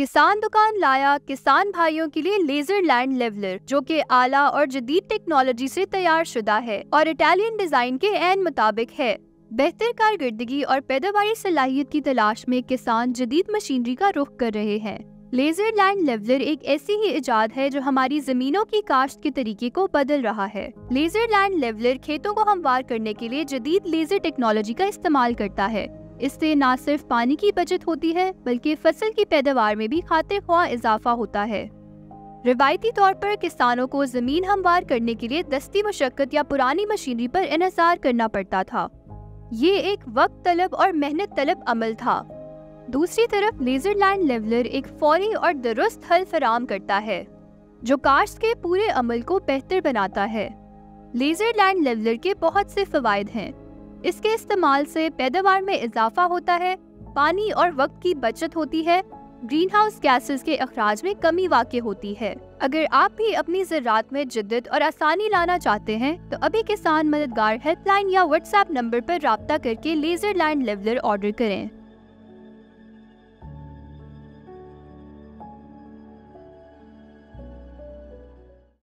किसान दुकान लाया किसान भाइयों के लिए लेजर लैंड लेवलर, जो कि आला और जदीद टेक्नोलॉजी से तैयार शुदा है और इटालियन डिजाइन के ऐन मुताबिक है। बेहतर कारकर्दगी और पैदावारी सलाहियत की तलाश में किसान जदीद मशीनरी का रुख कर रहे हैं। लेजर लैंड लेवलर एक ऐसी ही इजाद है जो हमारी जमीनों की काश्त के तरीके को बदल रहा है। लेजर लैंड लेवलर खेतों को हमवार करने के लिए जदीद लेजर टेक्नोलॉजी का इस्तेमाल करता है। इससे न सिर्फ पानी की बचत होती है बल्कि फसल की पैदावार में भी खातिर ख्वाह इजाफा होता है। रिवायती तौर पर किसानों को जमीन हमवार करने के लिए दस्ती मशक्कत या पुरानी मशीनरी पर इन्हिसार करना पड़ता था। ये एक वक्त तलब और मेहनत तलब अमल था। दूसरी तरफ लेजर लैंड लेवलर एक फौरी और दुरुस्त हल फराम करता है जो काश्त के पूरे अमल को बेहतर बनाता है। लेजर लैंड लेवलर के बहुत से फवायद हैं। इसके इस्तेमाल से पैदावार में इजाफा होता है, पानी और वक्त की बचत होती है, ग्रीन हाउस गैसेस के अखराज में कमी वाक़ई होती है। अगर आप भी अपनी ज़राअत में जिद्दत और आसानी लाना चाहते हैं तो अभी किसान मददगार हेल्पलाइन या व्हाट्सएप नंबर पर राब्ता करके लेजर लैंड लेवलर ऑर्डर करें।